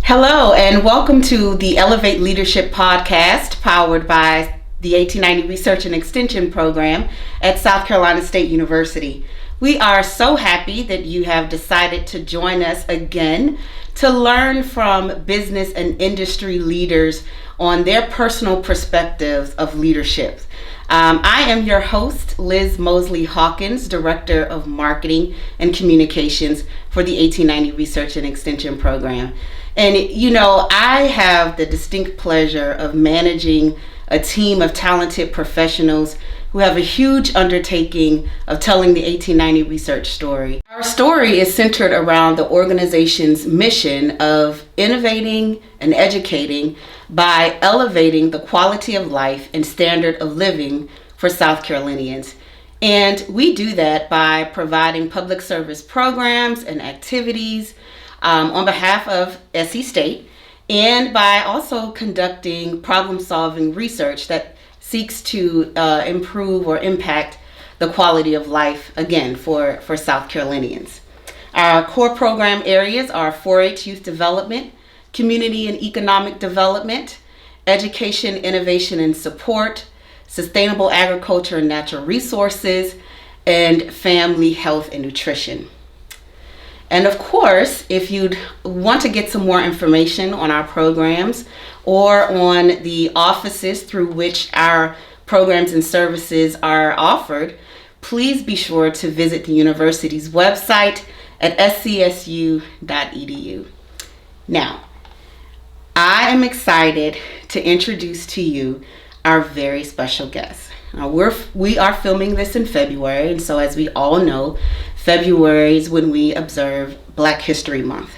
Hello, and welcome to the Elevate Leadership Podcast, powered by the 1890 Research and Extension Program at South Carolina State University. We are so happy that you have decided to join us again to learn from business and industry leaders on their personal perspectives of leadership. I am your host, Liz Mosley Hawkins, Director of Marketing and Communications for the 1890 Research and Extension Program. And I have the distinct pleasure of managing a team of talented professionals who have a huge undertaking of telling the 1890 research story. Our story is centered around the organization's mission of innovating and educating by elevating the quality of life and standard of living for South Carolinians. And we do that by providing public service programs and activities on behalf of SC State, and by also conducting problem-solving research that seeks to improve or impact the quality of life, again, for South Carolinians. Our core program areas are 4-H youth development, community and economic development, education, innovation and support, sustainable agriculture and natural resources, and family health and nutrition. And of course, if you'd want to get some more information on our programs or on the offices through which our programs and services are offered, please be sure to visit the university's website at scsu.edu. Now, I am excited to introduce to you our very special guest. Now, we are filming this in February, and so as we all know, February is when we observe Black History Month.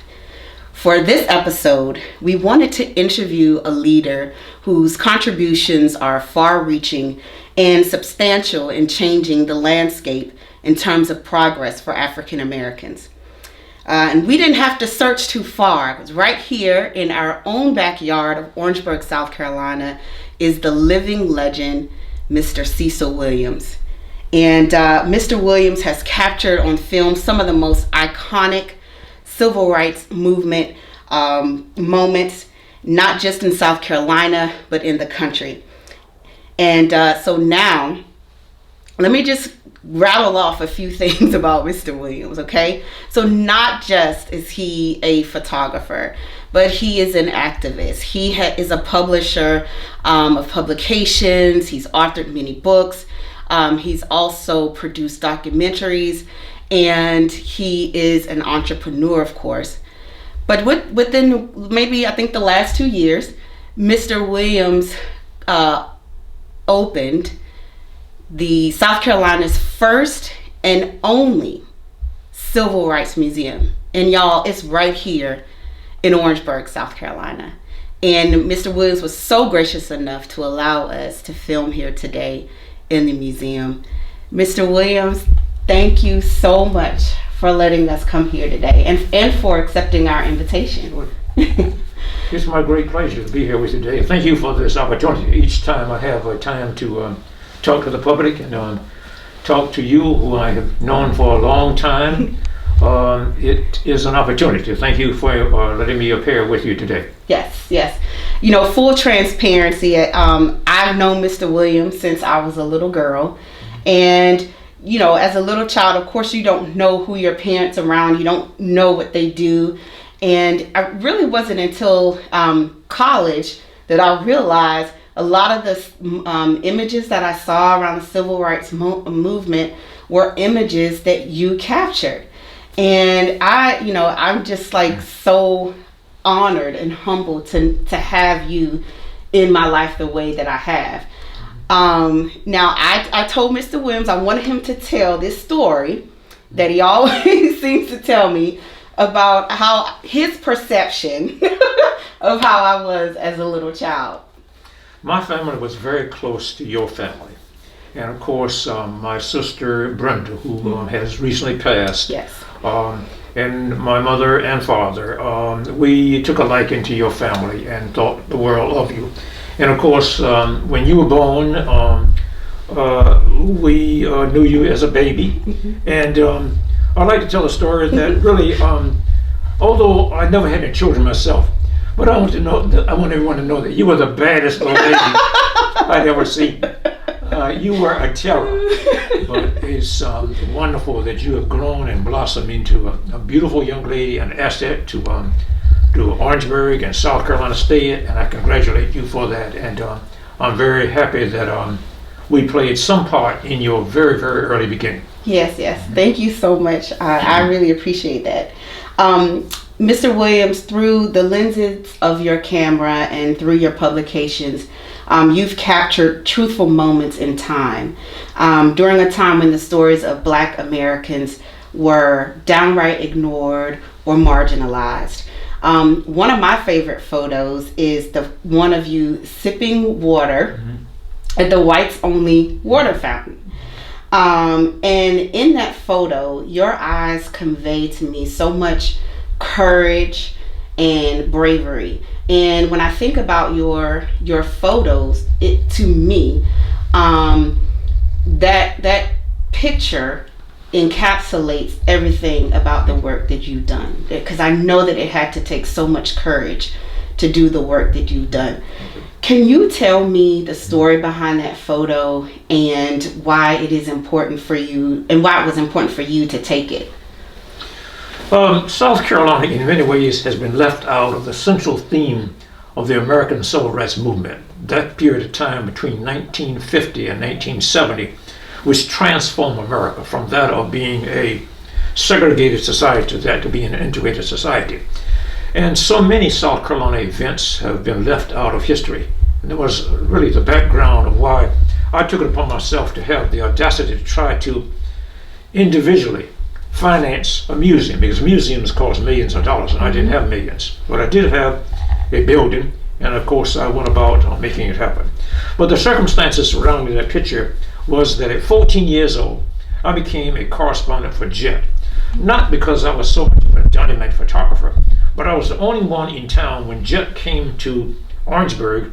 For this episode, we wanted to interview a leader whose contributions are far-reaching and substantial in changing the landscape in terms of progress for African Americans. And we didn't have to search too far, because right here in our own backyard of Orangeburg, South Carolina, is the living legend, Mr. Cecil Williams. And Mr. Williams has captured on film some of the most iconic civil rights movement moments, not just in South Carolina, but in the country. And so now, let me just rattle off a few things about Mr. Williams, okay? So not just is he a photographer, but he is an activist. He is a publisher of publications. He's authored many books. He's also produced documentaries, and he is an entrepreneur, of course. But within maybe, I think, the last 2 years, Mr. Williams opened the South Carolina's first and only civil rights museum. And y'all, it's right here in Orangeburg, South Carolina. And Mr. Williams was so gracious enough to allow us to film here today in the museum. Mr. Williams, thank you so much for letting us come here today and for accepting our invitation. It's my great pleasure to be here with you today. Thank you for this opportunity. Each time I have a time to talk to the public and talk to you, who I have known for a long time, it is an opportunity. Thank you for letting me appear with you today. Yes. Full transparency, I've known Mr. Williams since I was a little girl. And, as a little child, of course, you don't know who your parents are around. You don't know what they do. And it really wasn't until college that I realized a lot of the images that I saw around the civil rights movement were images that you captured. And I'm just so honored and humbled to have you in my life the way that I have. Now, I told Mr. Williams I wanted him to tell this story that he always seems to tell me about how his perception of how I was as a little child. My family was very close to your family. And of course, my sister Brenda, who has recently passed, yes. And my mother and father, we took a liking to your family and thought the world of you. And of course, when you were born, we knew you as a baby. And I'd like to tell a story that really, although I never had any children myself, But I want to know. I want everyone to know that you were the baddest little lady I'd ever seen. You were a terror. But it's wonderful that you have grown and blossomed into a beautiful young lady, an asset to Orangeburg and South Carolina State, and I congratulate you for that. And I'm very happy that we played some part in your very, very early beginning. Yes. Thank you so much. I really appreciate that. Mr. Williams, through the lenses of your camera and through your publications, you've captured truthful moments in time during a time when the stories of Black Americans were downright ignored or marginalized. One of my favorite photos is the one of you sipping water at the whites only water fountain. And in that photo, your eyes convey to me so much courage and bravery. And when I think about your photos, it to me, that picture encapsulates everything about the work that you've done, because I know that it had to take so much courage to do the work that you've done. Can you tell me the story behind that photo and why it is important for you, and why it was important for you to take it? South Carolina, in many ways, has been left out of the central theme of the American Civil Rights Movement. That period of time between 1950 and 1970, which transformed America from that of being a segregated society to that to being an integrated society. And so many South Carolina events have been left out of history. And that was really the background of why I took it upon myself to have the audacity to try to individually finance a museum, because museums cost millions of dollars and I didn't have millions. But I did have a building, and of course I went about making it happen. But the circumstances surrounding that picture was that at 14 years old, I became a correspondent for Jet. Not because I was so much of a dynamite photographer, but I was the only one in town when Jet came to Orangeburg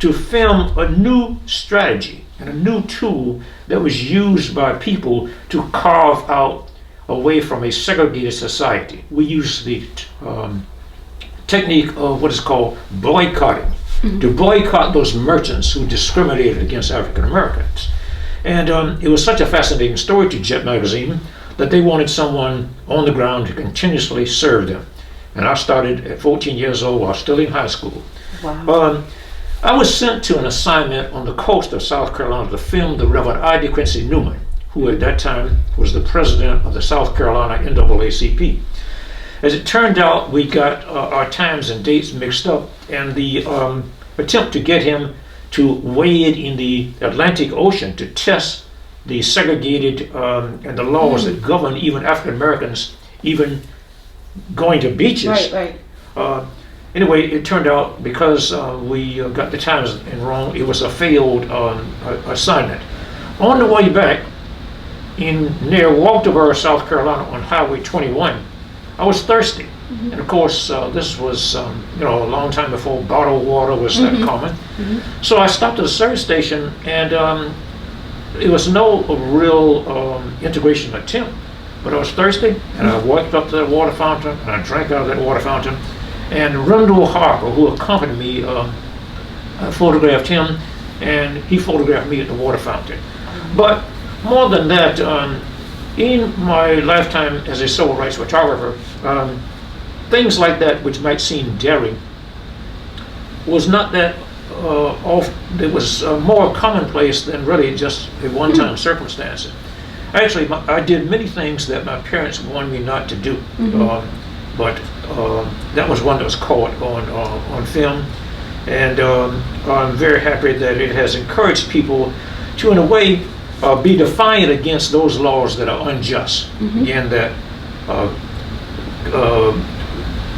to film a new strategy and a new tool that was used by people to carve out away from a segregated society. We use the technique of what is called boycotting, to boycott those merchants who discriminated against African Americans. And it was such a fascinating story to Jet Magazine that they wanted someone on the ground to continuously serve them. And I started at 14 years old while still in high school. Wow. I was sent to an assignment on the coast of South Carolina to film the Reverend I. DeQuincy Newman, who at that time was the president of the South Carolina NAACP. As it turned out, we got our times and dates mixed up, and the attempt to get him to wade in the Atlantic Ocean to test the segregated and the laws that govern even African Americans, even going to beaches. Right. Anyway, it turned out because we got the times in wrong, it was a failed assignment. On the way back, near Walterboro, South Carolina, on Highway 21, I was thirsty. And of course, this was a long time before bottled water was that common. So I stopped at a service station, and it was no real integration attempt, but I was thirsty, and I walked up to that water fountain, and I drank out of that water fountain. And Rundle Harper, who accompanied me, I photographed him, and he photographed me at the water fountain. But more than that, in my lifetime as a civil rights photographer, things like that, which might seem daring, was not that it was more commonplace than really just a one-time circumstance. Actually, I did many things that my parents wanted me not to do, but that was one that was caught on film, and I'm very happy that it has encouraged people to, in a way, be defiant against those laws that are unjust. Again, that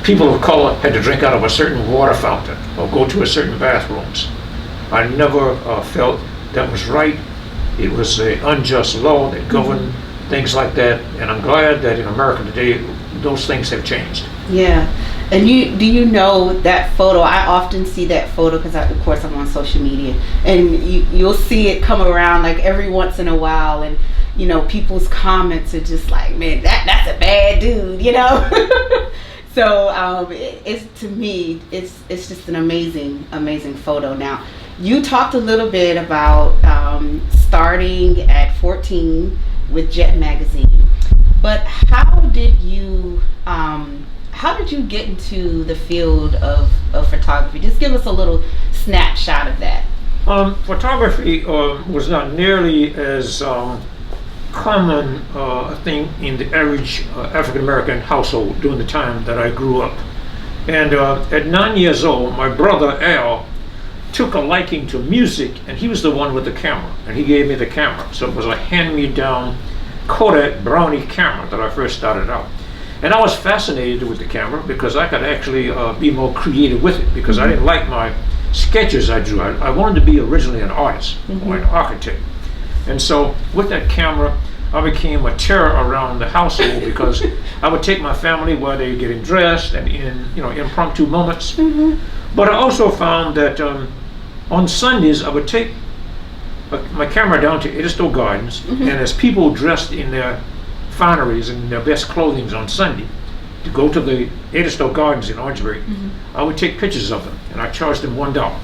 people of color had to drink out of a certain water fountain or go to a certain bathrooms. I never felt that was right. It was an unjust law that governed things like that, and I'm glad that in America today those things have changed. Yeah. And do you know that photo? I often see that photo because of course I'm on social media, and you'll see it come around like every once in a while, and people's comments are just like, man, that's a bad dude, So it's to me, it's just an amazing photo. Now, you talked a little bit about starting at 14 with Jet Magazine, but how did you get into the field of photography? Just give us a little snapshot of that. Photography was not nearly as common thing in the average African American household during the time that I grew up. And at 9 years old, my brother Al took a liking to music, and he was the one with the camera, and he gave me the camera. So it was a hand-me-down Kodak Brownie camera that I first started out. And I was fascinated with the camera because I could actually be more creative with it, because I didn't like my sketches I drew. I wanted to be originally an artist or an architect. And so with that camera, I became a terror around the household because I would take my family while they were getting dressed and in impromptu moments. But I also found that on Sundays I would take my camera down to Edisto Gardens, and as people dressed in their fineries and their best clothing on Sunday to go to the Edisto Gardens in Orangeburg, I would take pictures of them, and I charged them $1.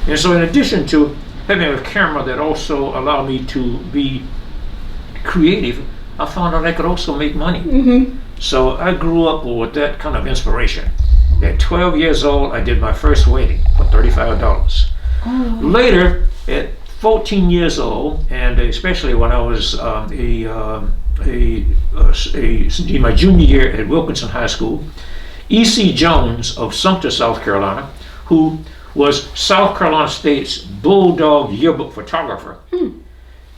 And so in addition to having a camera that also allowed me to be creative, I found out I could also make money. So I grew up with that kind of inspiration. At 12 years old, I did my first wedding for $35. Later, at 14 years old, and especially when I was in my junior year at Wilkinson High School, E.C. Jones of Sumter, South Carolina, who was South Carolina State's Bulldog yearbook photographer,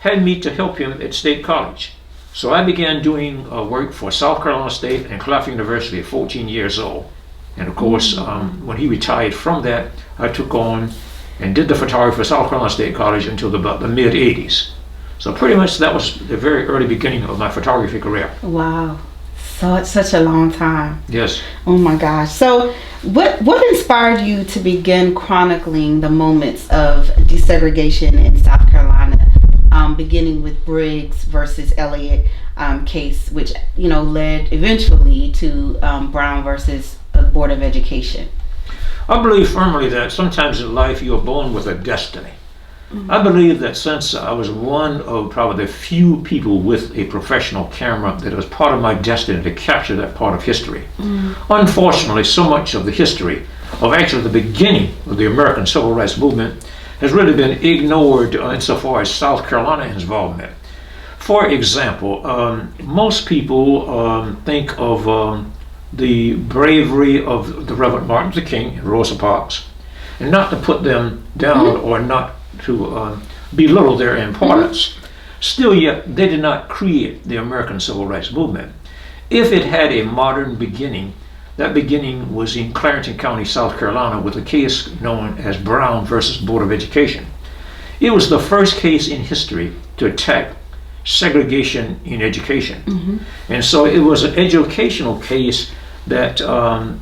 had me to help him at State College. So I began doing work for South Carolina State and Columbia University at 14 years old. And of course, when he retired from that, I took on and did the photography for South Carolina State College until about the mid-'80s. So pretty much that was the very early beginning of my photography career. Wow. So it's such a long time. Yes. Oh my gosh. So what inspired you to begin chronicling the moments of desegregation in South Carolina, beginning with Briggs versus Elliott case, which led eventually to Brown versus Board of Education? I believe firmly that sometimes in life you are born with a destiny. I believe that since I was one of probably the few people with a professional camera, that it was part of my destiny to capture that part of history. Unfortunately, so much of the history of actually the beginning of the American Civil Rights Movement has really been ignored insofar as South Carolina's involvement. For example, most people think of the bravery of the Reverend Martin Luther King and Rosa Parks, and not to put them down or not to belittle their importance. Still yet, they did not create the American Civil Rights Movement. If it had a modern beginning, that beginning was in Clarendon County, South Carolina, with a case known as Brown versus Board of Education. It was the first case in history to attack segregation in education. And so it was an educational case that Martin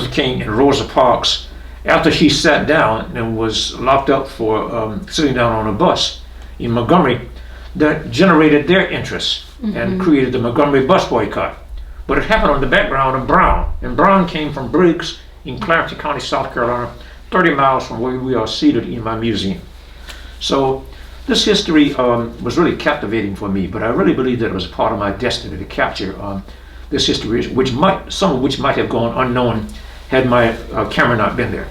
Luther King and Rosa Parks, after she sat down and was locked up for sitting down on a bus in Montgomery, that generated their interest and created the Montgomery bus boycott. But it happened on the background of Brown, and Brown came from Briggs in Clarendon County, South Carolina, 30 miles from where we are seated in my museum. So this history was really captivating for me, but I really believe that it was part of my destiny to capture this history, some of which might have gone unknown had my camera not been there.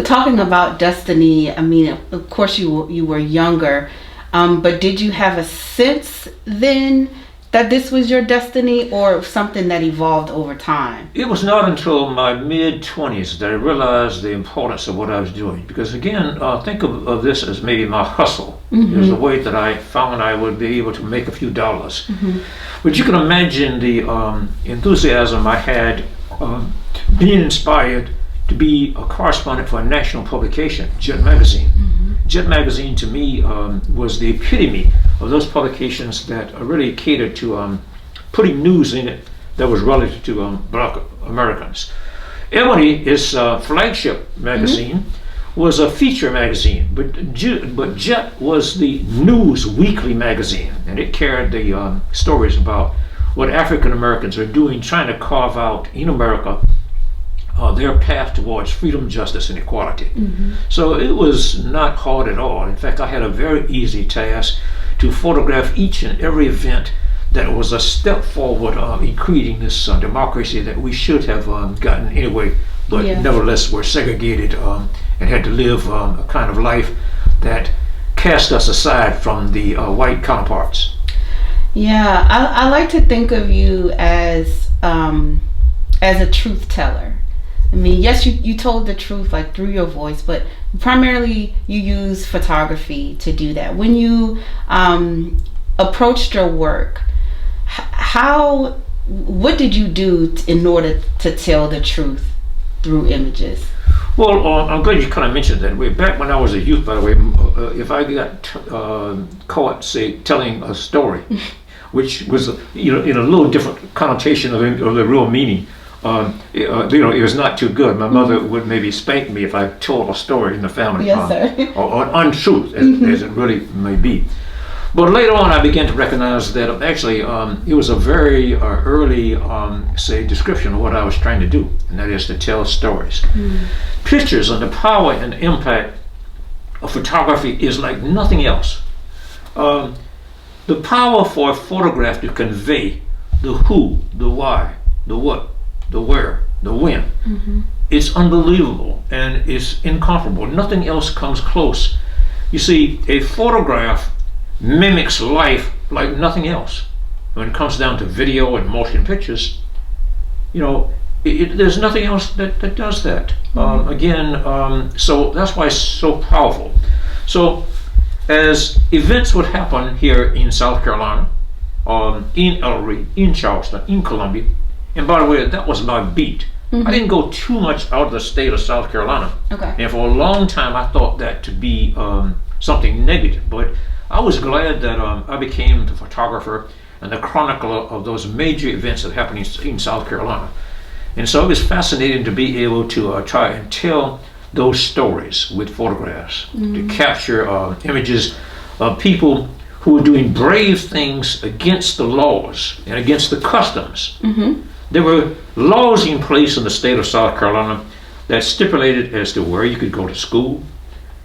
Talking about destiny, I mean, of course you were younger, but did you have a sense then that this was your destiny, or something that evolved over time? It was not until my mid-20s that I realized the importance of what I was doing. Because again, think of this as maybe my hustle. It was a way that I found I would be able to make a few dollars. But you can imagine the enthusiasm I had being inspired to be a correspondent for a national publication, Jet Magazine. Jet Magazine to me was the epitome of those publications that really catered to putting news in it that was relative to Black Americans. Ebony, its flagship magazine, was a feature magazine, but Jet was the news weekly magazine, and it carried the stories about what African Americans are doing, trying to carve out in America their path towards freedom, justice, and equality. So it was not hard at all. In fact, I had a very easy task to photograph each and every event that was a step forward in creating this democracy that we should have gotten anyway, but nevertheless were segregated and had to live a kind of life that cast us aside from the white counterparts. Yeah, I like to think of you as a truth teller. I mean, yes, you told the truth like through your voice, but primarily you use photography to do that. When you approached your work, what did you do in order to tell the truth through images? Well, I'm glad you kind of mentioned that. Back when I was a youth, by the way, if I got caught, say, telling a story, which was in a little different connotation of the real meaning, it was not too good. My mother would maybe spank me if I told a story in the family, yes, sir. or untruth, as it really may be. But later on, I began to recognize that actually it was a very early, say, description of what I was trying to do, and that is to tell stories. Pictures and the power and impact of photography is like nothing else. The power for a photograph to convey the who, the why, the what, the where, the when, it's unbelievable and it's incomparable. Nothing else comes close. You see, a photograph mimics life like nothing else. When it comes down to video and motion pictures, there's nothing else that does that. So that's why it's so powerful. So as events would happen here in South Carolina, in El Rey, in Charleston, in Columbia, and by the way, that was my beat. I didn't go too much out of the state of South Carolina. Okay. And for a long time I thought that to be something negative, but I was glad that I became the photographer and the chronicler of those major events that happened in South Carolina. And so it was fascinating to be able to try and tell those stories with photographs, to capture images of people who were doing brave things against the laws and against the customs. There were laws in place in the state of South Carolina that stipulated as to where you could go to school.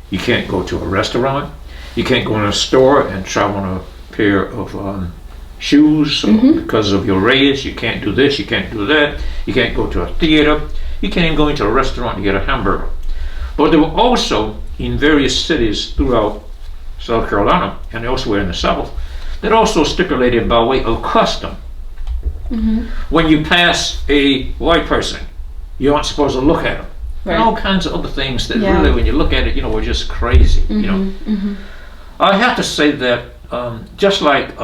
You can't go to a restaurant. You can't go in a store and try on a pair of shoes because of your race. You can't do this, you can't do that. You can't go to a theater. You can't even go into a restaurant and get a hamburger. But there were also in various cities throughout South Carolina and elsewhere in the South that also stipulated by way of custom. When you pass a white person, you aren't supposed to look at them. Right. And all kinds of other things that really, when you look at it, were just crazy. I have to say that just like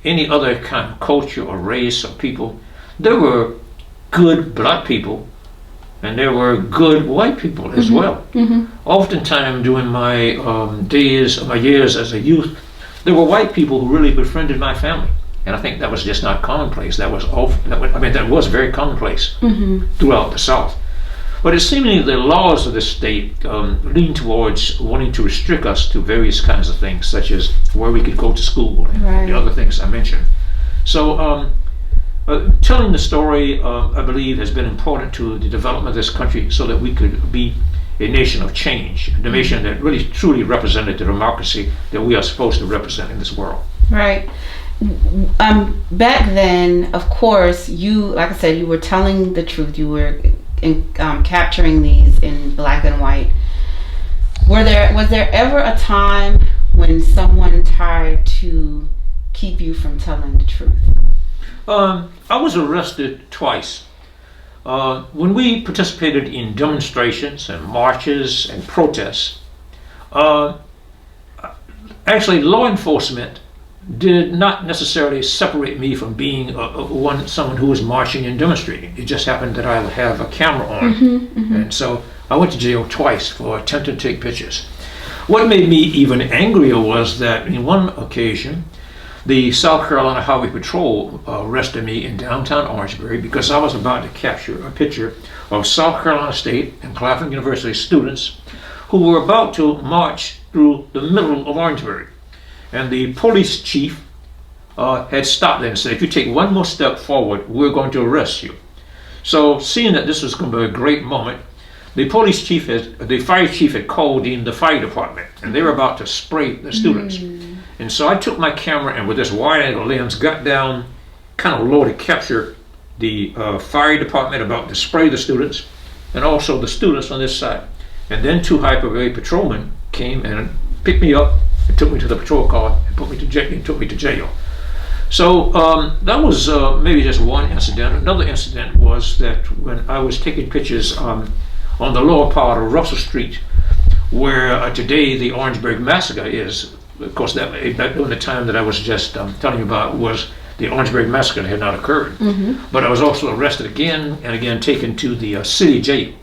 any other kind of culture or race or people, there were good black people and there were good white people as well. Oftentimes during my years as a youth, there were white people who really befriended my family. And I think that was just not commonplace. That was very commonplace throughout the South. But it seemingly the laws of the state lean towards wanting to restrict us to various kinds of things, such as where we could go to school and the other things I mentioned. So telling the story, I believe, has been important to the development of this country so that we could be a nation of change, a nation that really truly represented the democracy that we are supposed to represent in this world. Right. Back then, of course, like I said, you were telling the truth. You were capturing these in black and white. Was there ever a time when someone tried to keep you from telling the truth? I was arrested twice. When we participated in demonstrations and marches and protests, actually law enforcement did not necessarily separate me from being someone who was marching and demonstrating. It just happened that I have a camera on, and so I went to jail twice for attempting to take pictures. What made me even angrier was that in one occasion, the South Carolina Highway Patrol arrested me in downtown Orangeburg because I was about to capture a picture of South Carolina State and Claflin University students who were about to march through the middle of Orangeburg. And the police chief had stopped them and said, if you take one more step forward, we're going to arrest you. So seeing that this was going to be a great moment, the fire chief had called in the fire department, and they were about to spray the students. And so I took my camera and with this wide angle lens got down kind of low to capture the fire department about to spray the students, and also the students on this side. And then 2 Hyper-Bay patrolmen came and picked me up and took me to the patrol car and took me to jail. So that was maybe just one incident. Another incident was that when I was taking pictures on the lower part of Russell Street, where today the Orangeburg Massacre is. Of course, that during the time that I was just telling you about was the Orangeburg Massacre had not occurred. But I was also arrested again and again, taken to the city jail.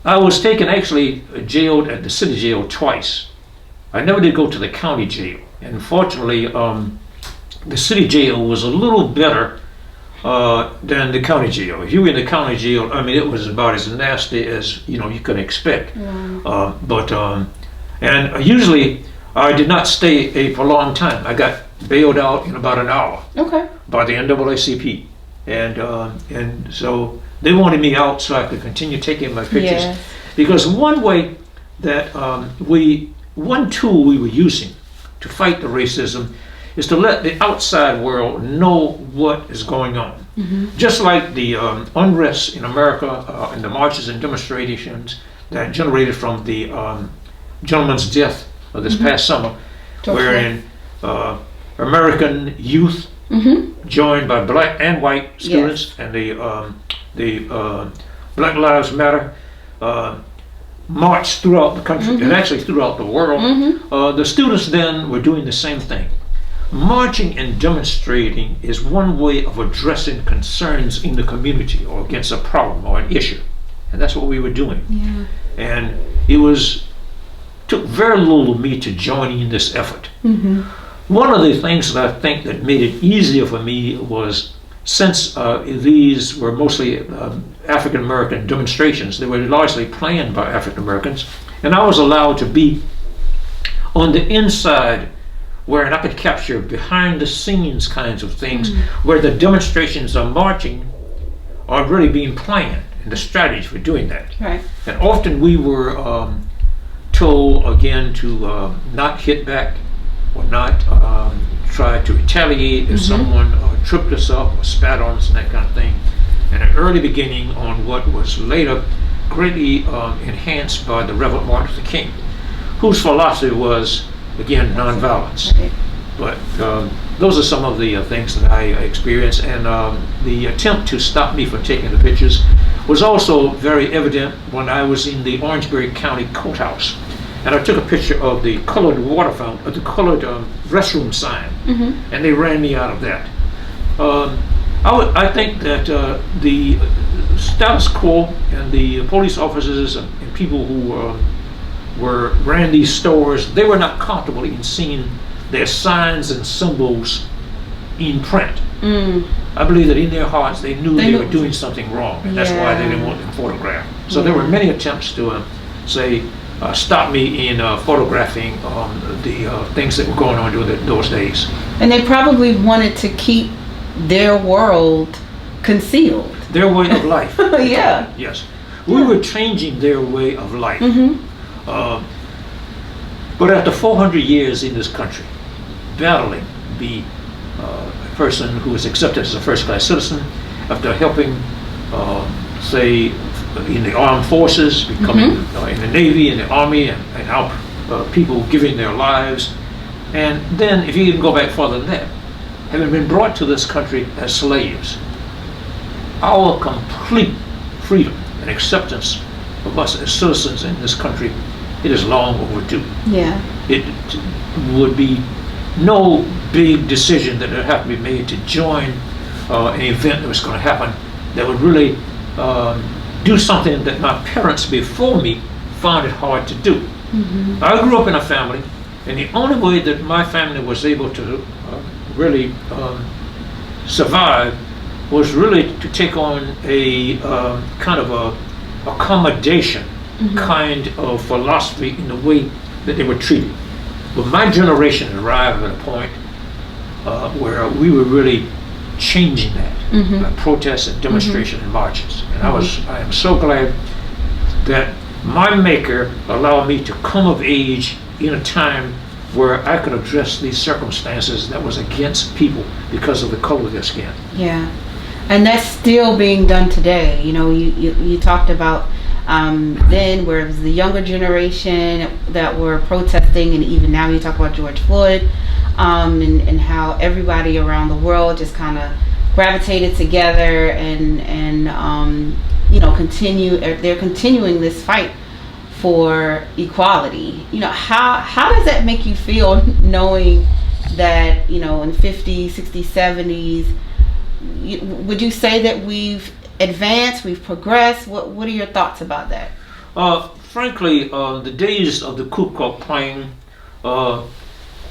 I was actually jailed at the city jail twice. I never did go to the county jail. And fortunately, the city jail was a little better than the county jail. If you were in the county jail, I mean, it was about as nasty as you could expect. And usually I did not stay a prolonged time. I got bailed out in about an hour by the NAACP, and so they wanted me out so I could continue taking my pictures. Because one way that one tool we were using to fight the racism is to let the outside world know what is going on. Just like the unrest in America and the marches and demonstrations that generated from the gentleman's death of this past summer, wherein American youth joined by black and white students and the Black Lives Matter marched throughout the country and actually throughout the world. The students then were doing the same thing. Marching and demonstrating is one way of addressing concerns in the community or against a problem or an issue, and that's what we were doing. And it took very little of me to join in this effort. One of the things that I think that made it easier for me was, since these were mostly African American demonstrations, they were largely planned by African Americans, and I was allowed to be on the inside where I could capture behind the scenes kinds of things where the demonstrations are marching are really being planned and the strategy for doing that. And often we were told again to not hit back or not try to retaliate if someone tripped us up or spat on us and that kind of thing. And an early beginning on what was later greatly enhanced by the Reverend Martin Luther King, whose philosophy was, again, nonviolence. But those are some of the things that I experienced, and the attempt to stop me from taking the pictures was also very evident when I was in the Orangeburg County Courthouse. And I took a picture of the colored water fountain, the colored restroom sign, and they ran me out of that. I think that the status quo and the police officers and people who ran these stores, they were not comfortable in seeing their signs and symbols in print. I believe that in their hearts they knew they were doing something wrong, and that's why they didn't want them photographed. So there were many attempts to stop me in photographing the things that were going on during those days. And they probably wanted to keep their world concealed. Their way of life. Yes. We were changing their way of life. But after 400 years in this country, battling to be a person who is accepted as a first-class citizen, after helping, say, in the armed forces, becoming in the Navy, in the Army, and how people giving their lives, and then, if you even go back further than that, having been brought to this country as slaves, our complete freedom and acceptance of us as citizens in this country, it is long overdue. It would be no big decision that would have to be made to join an event that was going to happen that would really do something that my parents before me found it hard to do. I grew up in a family, and the only way that my family was able to really survive was really to take on a kind of a accommodation kind of philosophy in the way that they were treated. But my generation arrived at a point where we were really changing that, protests and demonstration and marches. And I am so glad that my Maker allowed me to come of age in a time where I could address these circumstances that was against people because of the color of their skin. Yeah, and that's still being done today. You know, you talked about then where it was the younger generation that were protesting, and even now you talk about George Floyd, and how everybody around the world just kind of gravitated together and you know, they're continuing this fight for equality. You know, how does that make you feel, knowing that, you know, in 50s, 60s, 70s, would you say that we've advanced, we've progressed? What are your thoughts about that? Frankly, the days of the Ku Klux Klan,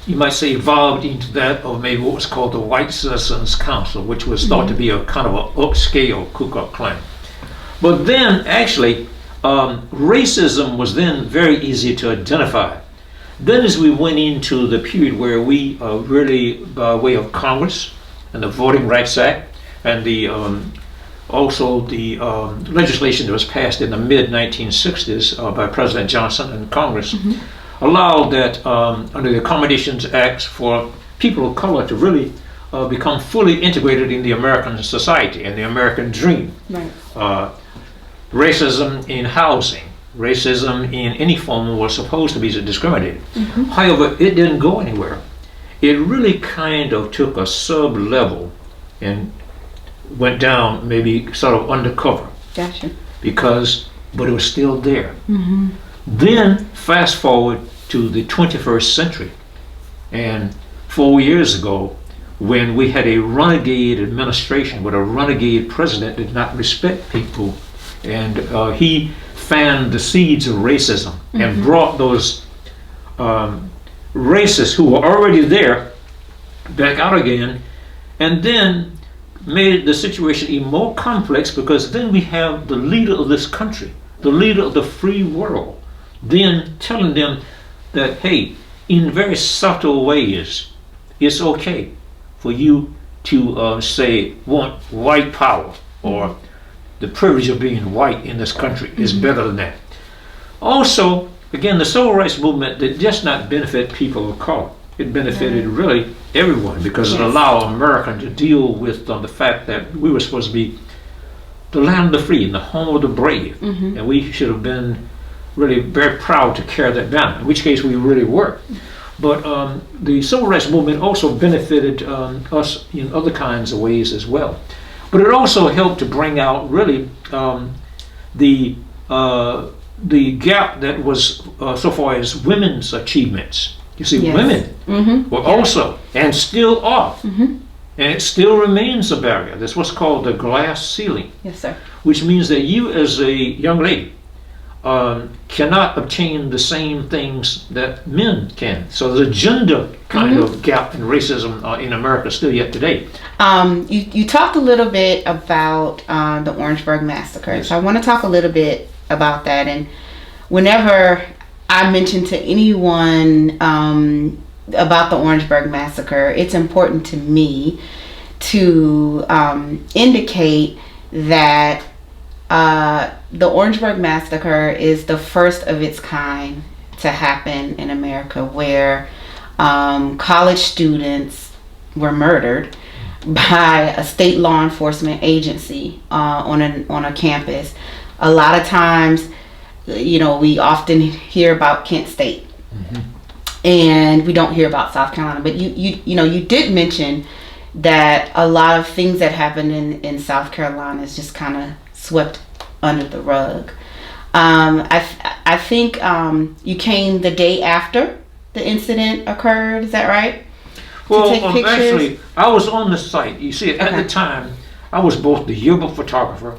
you might say, evolved into that of maybe what was called the White Citizens Council, which was thought to be a kind of an upscale Ku Klux Klan. But then, actually, racism was then very easy to identify. Then as we went into the period where we really, by way of Congress and the Voting Rights Act, and the also the legislation that was passed in the mid-1960s by President Johnson and Congress, allowed that under the Accommodations Acts for people of color to really become fully integrated in the American society and the American dream. Right. Racism in housing, racism in any form was supposed to be discriminated. However, it didn't go anywhere. It really kind of took a sub-level and went down, maybe sort of undercover. Gotcha. But it was still there. Then fast forward to the 21st century, and 4 years ago, when we had a renegade administration with a renegade president that did not respect people, and he fanned the seeds of racism and brought those racists who were already there back out again, and then made the situation even more complex, because then we have the leader of this country, the leader of the free world, then telling them that, hey, in very subtle ways, it's okay for you to say, want white power, or the privilege of being white in this country is better than that. Also, again, the civil rights movement did just not benefit people of color. It benefited really everyone, because it allowed America to deal with the fact that we were supposed to be the land of the free and the home of the brave. And we should have been really very proud to carry that banner, in which case we really were. But the civil rights movement also benefited us in other kinds of ways as well. But it also helped to bring out really the gap that was so far as women's achievements. You see, women were also, and still are, and it still remains a barrier. That's what's called the glass ceiling. Yes, sir. Which means that you as a young lady cannot obtain the same things that men can. So there's a gender kind of gap in racism in America still yet today. You talked a little bit about the Orangeburg Massacre. So I want to talk a little bit about that. And whenever I mention to anyone about the Orangeburg Massacre, it's important to me to indicate that the Orangeburg Massacre is the first of its kind to happen in America, where college students were murdered by a state law enforcement agency on a campus. A lot of times, you know, we often hear about Kent State, and we don't hear about South Carolina. But you did mention that a lot of things that happened in South Carolina is just kind of swept under the rug. I think you came the day after the incident occurred. Is that right? Well, actually, I was on the site. You see, at the time, I was both the yearbook photographer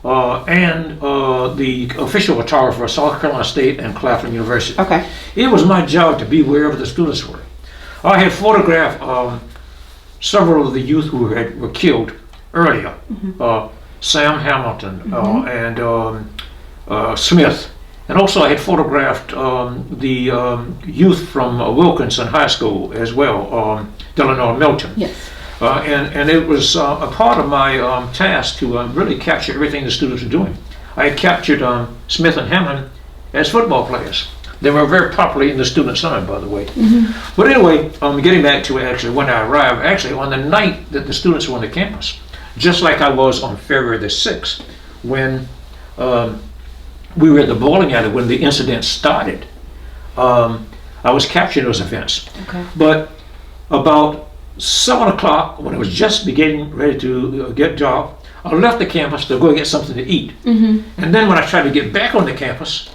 and the official photographer of South Carolina State and Claflin University. Okay. It was my job to be wherever the students were. I had photographed several of the youth who were killed earlier. Sam Hamilton and Smith And also I had photographed the youth from Wilkinson High School as well, Delano Milton. Yes. And it was a part of my task to really capture everything the students were doing. I had captured Smith and Hammond as football players. They were very popular in the student side, by the way. Mm-hmm. But anyway, getting back to actually when I arrived, actually on the night that the students were on the campus, just like I was on February the 6th, when we were at the bowling alley when the incident started. I was capturing those events. Okay. But about 7 o'clock, when it was just beginning, ready to get dark, I left the campus to go get something to eat. Mm-hmm. And then when I tried to get back on the campus,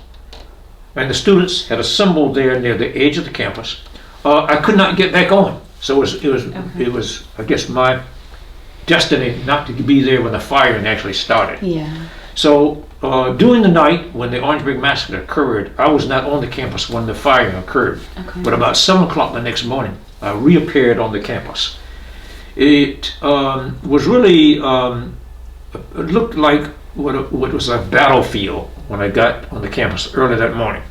and the students had assembled there near the edge of the campus, I could not get back on. So it was I guess my destiny not to be there when the firing actually started. Yeah. So during the night when the Orangeburg Massacre occurred, I was not on the campus when the firing occurred. Okay. But about 7 o'clock the next morning, I reappeared on the campus. It was really, it looked like what was a battlefield when I got on the campus early that morning.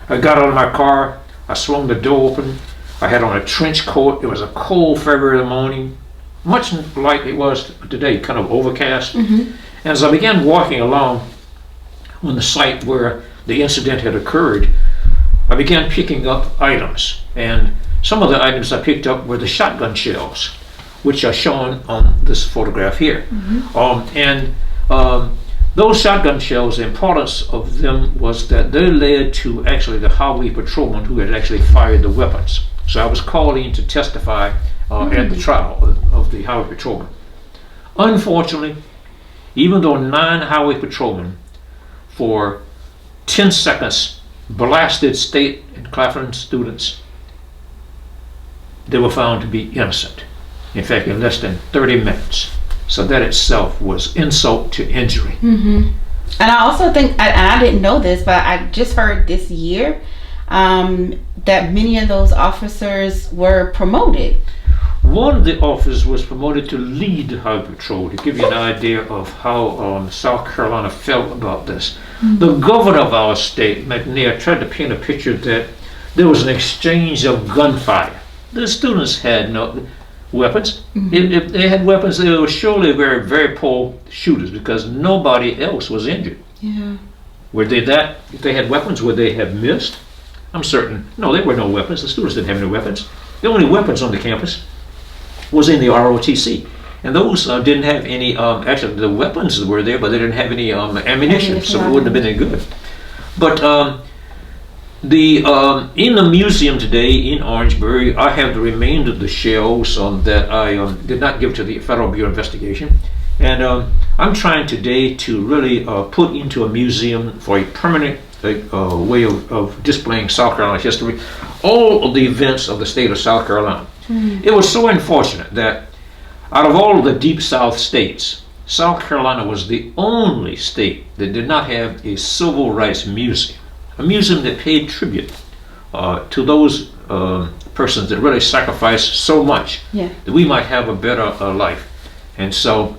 I got out of my car, I swung the door open, I had on a trench coat. It was a cold February morning, much like it was today, kind of overcast. Mm-hmm. And as I began walking along on the site where the incident had occurred, I began picking up items. And some of the items I picked up were the shotgun shells, which are shown on this photograph here. Mm-hmm. Those shotgun shells, the importance of them was that they led to actually the highway patrolman who had actually fired the weapons. So I was called in to testify at the trial of the highway patrolman. Unfortunately, even though 9 highway patrolmen for 10 seconds blasted State and Claflin students, they were found to be innocent. In fact, in less than 30 minutes. So that itself was insult to injury. Mm-hmm. And I also think, and I didn't know this, but I just heard this year that many of those officers were promoted. One of the officers was promoted to lead the highway patrol, to give you an idea of how South Carolina felt about this. Mm-hmm. The governor of our state, McNair, tried to paint a picture that there was an exchange of gunfire. The students had no weapons. Mm-hmm. If they had weapons, they were surely very, very poor shooters because nobody else was injured. Yeah. If they had weapons, would they have missed? I'm certain. No, there were no weapons. The students didn't have any weapons. The only weapons on the campus was in the ROTC. And those didn't have any, actually the weapons were there, but they didn't have any ammunition, so it wouldn't have been any good. But in the museum today in Orangeburg, I have the remainder of the shells that I did not give to the Federal Bureau of Investigation. And I'm trying today to really put into a museum for a permanent way of displaying South Carolina history, all of the events of the state of South Carolina. Mm-hmm. It was so unfortunate that out of all of the Deep South states, South Carolina was the only state that did not have a civil rights museum. A museum that paid tribute to those persons that really sacrificed so much that we might have a better life. And so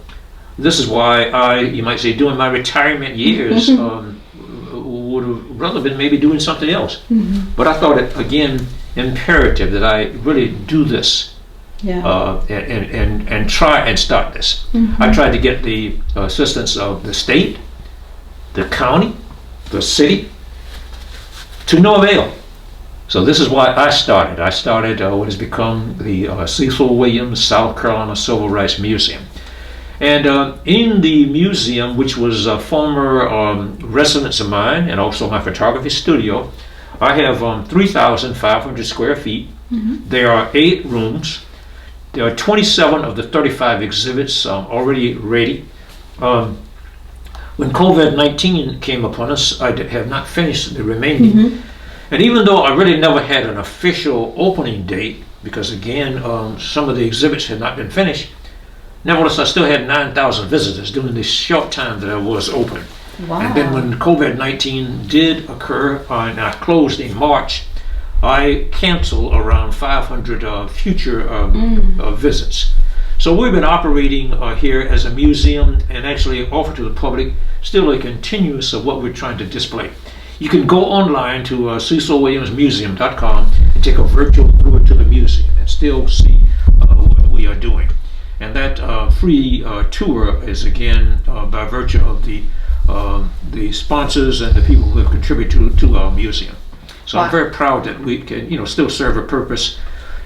this is why you might say, during my retirement years, would have rather been maybe doing something else. Mm-hmm. But I thought it, again, imperative that I really do this and try and start this. Mm-hmm. I tried to get the assistance of the state, the county, the city, to no avail. So this is why I started. I started what has become the Cecil Williams South Carolina Civil Rights Museum. And in the museum, which was a former residence of mine and also my photography studio, I have 3,500 square feet. Mm-hmm. There are 8 rooms. There are 27 of the 35 exhibits already ready. When COVID-19 came upon us, I have not finished the remaining. Mm-hmm. And even though I really never had an official opening date, because again, some of the exhibits had not been finished, nevertheless, I still had 9,000 visitors during this short time that I was open. Wow. And then when COVID-19 did occur, and I closed in March, I canceled around 500 future visits. So we've been operating here as a museum and actually offer to the public still a continuous of what we're trying to display. you can go online to cecilwilliamsmuseum.com and take a virtual tour to the museum and still see what we are doing. And that free tour is again by virtue of the sponsors and the people who have contributed to our museum. So I'm very proud that we can, still serve a purpose,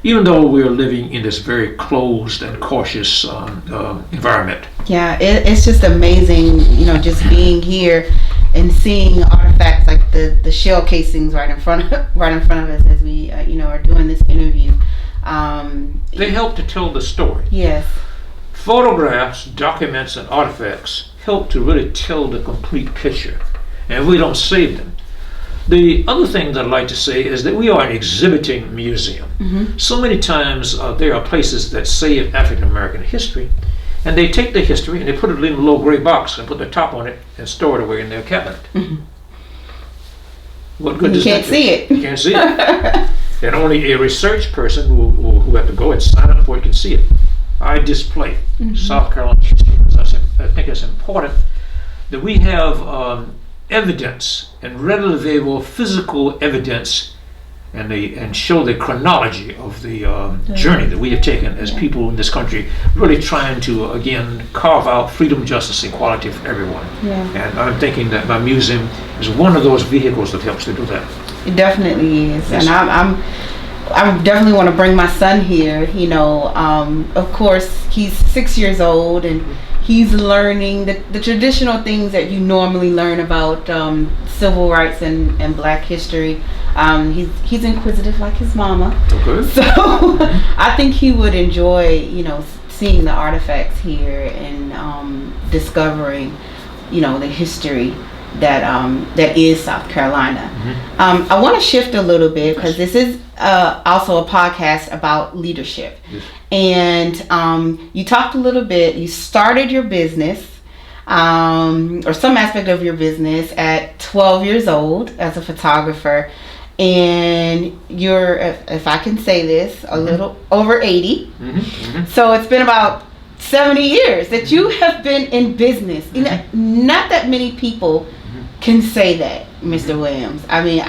even though we're living in this very closed and cautious environment. Yeah, it's just amazing, just being here and seeing artifacts like the shell casings right in front of us as we, are doing this interview. They help to tell the story. Yes. Photographs, documents, and artifacts help to really tell the complete picture, and we don't save them. The other thing that I'd like to say is that we are an exhibiting museum. Mm-hmm. So many times there are places that save African American history, and they take the history and they put it in a little gray box and put the top on it and store it away in their cabinet. Mm-hmm. What good You does can't that do? see it. You can't see it. And only a research person who have to go and sign up for it can see it. I display South Carolina history because I think it's important that we have evidence and readily available physical evidence and show the chronology of the journey that we have taken as people in this country, really trying to again carve out freedom, justice, equality for everyone. Yeah. And I'm thinking that my museum is one of those vehicles that helps to do that. It definitely is. Yes. And I definitely want to bring my son here. Of course, he's 6 years old and he's learning the traditional things that you normally learn about civil rights and Black history. He's inquisitive like his mama. Okay. So I think he would enjoy, seeing the artifacts here and discovering, the history that is South Carolina. Mm-hmm. I want to shift a little bit because this is also a podcast about leadership. Yes. And you talked a little bit, you started your business or some aspect of your business at 12 years old as a photographer. And you're, if I can say this, a little over 80. Mm-hmm. Mm-hmm. So it's been about 70 years that you have been in business. Not that many people can say that, Mr. Williams. I mean,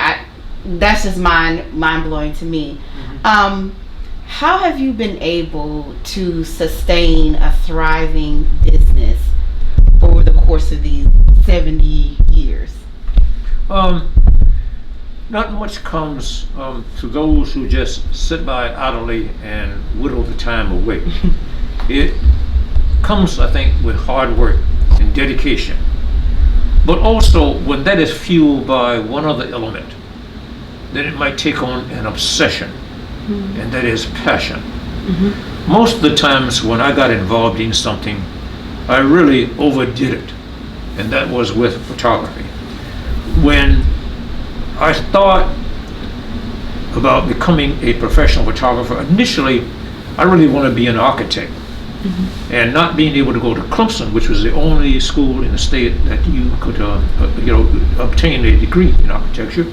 that's just mind-blowing to me. How have you been able to sustain a thriving business over the course of these 70 years? Not much comes to those who just sit by idly and whittle the time away. It comes, I think, with hard work and dedication. But also, when that is fueled by one other element, then it might take on an obsession, and that is passion. Most of the times when I got involved in something, I really overdid it, and that was with photography. When I thought about becoming a professional photographer, initially I really wanted to be an architect. And not being able to go to Clemson, which was the only school in the state that you could obtain a degree in architecture.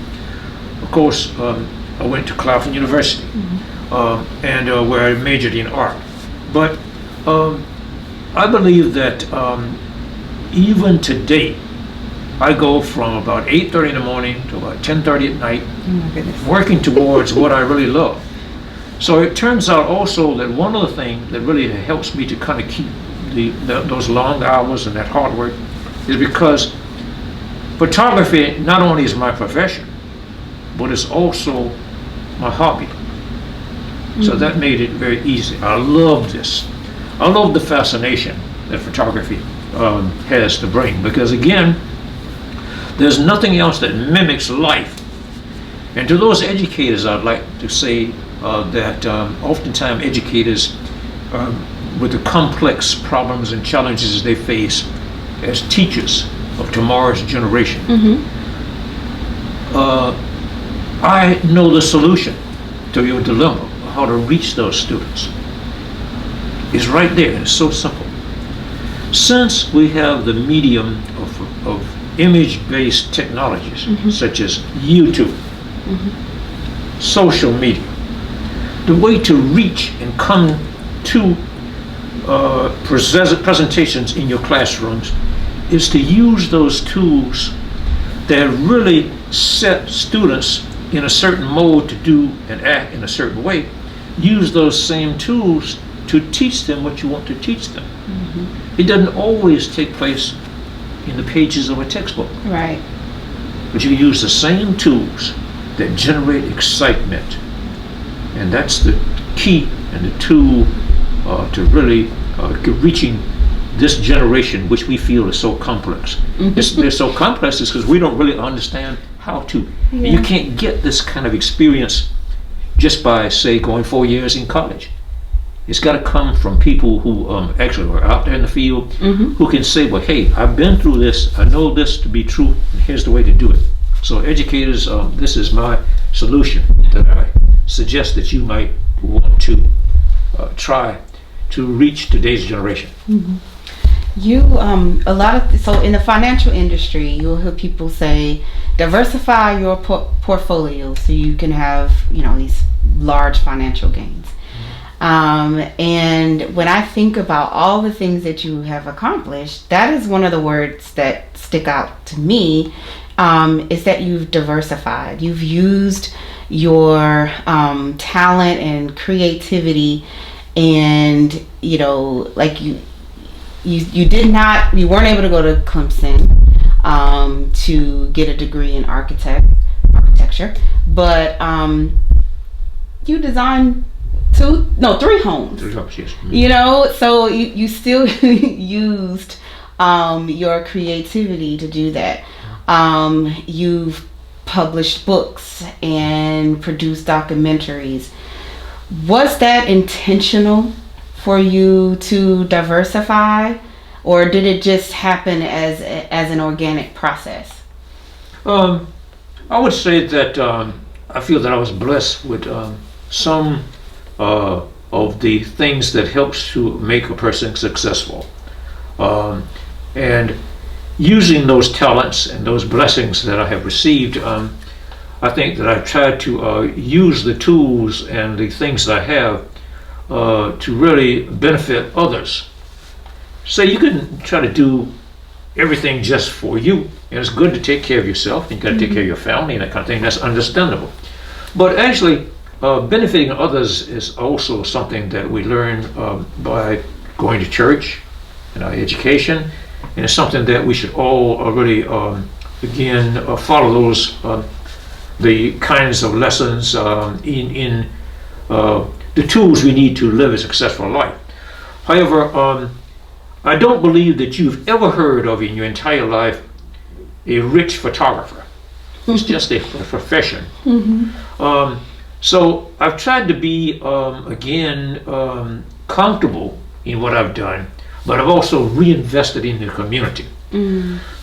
Of course, I went to Claflin University, and where I majored in art. But I believe that even today, I go from about 8:30 in the morning to about 10:30 at night, working towards what I really love. So it turns out also that one of the things that really helps me to kind of keep those long hours and that hard work is because photography not only is my profession, but it's also my hobby. So that made it very easy. I love this. I love the fascination that photography has to bring, because again, there's nothing else that mimics life. And to those educators, I'd like to say that oftentimes educators, with the complex problems and challenges they face as teachers of tomorrow's generation, I know the solution to your dilemma, how to reach those students. It's right there. It's so simple. Since we have the medium of image-based technologies, such as YouTube, social media, the way to reach and come to presentations in your classrooms is to use those tools that really set students in a certain mode to do and act in a certain way, use those same tools to teach them what you want to teach them. It doesn't always take place in the pages of a textbook. Right. But you use the same tools that generate excitement. And that's the key and the tool to really reaching this generation, which we feel is so complex. They're so complex is because we don't really understand how to. And you can't get this kind of experience just by, say, going 4 years in college. It's got to come from people who actually are out there in the field, who can say, well, hey, I've been through this, I know this to be true, and here's the way to do it. So educators, this is my solution that I suggest that you might want to try to reach today's generation. You so in the financial industry, you'll hear people say, diversify your portfolio so you can have, these large financial gains. And when I think about all the things that you have accomplished, that is one of the words that stick out to me, is that you've diversified. You've used your talent and creativity, and like you weren't able to go to Clemson to get a degree in architecture, but you designed 3 homes. 3 homes, yes. So you still used your creativity to do that. You've published books and produced documentaries. Was that intentional for you to diversify, or did it just happen as an organic process? I would say that I feel that I was blessed with some of the things that helps to make a person successful, and using those talents and those blessings that I have received, I think that I've tried to use the tools and the things that I have to really benefit others. So you can try to do everything just for you, and it's good to take care of yourself, and you got to take care of your family and that kind of thing. That's understandable. But actually, benefiting others is also something that we learn by going to church and our education, and it's something that we should all really follow those the kinds of lessons in the tools we need to live a successful life. However, I don't believe that you've ever heard of in your entire life a rich photographer. It's just a profession. So I've tried to be, comfortable in what I've done, but I've also reinvested in the community.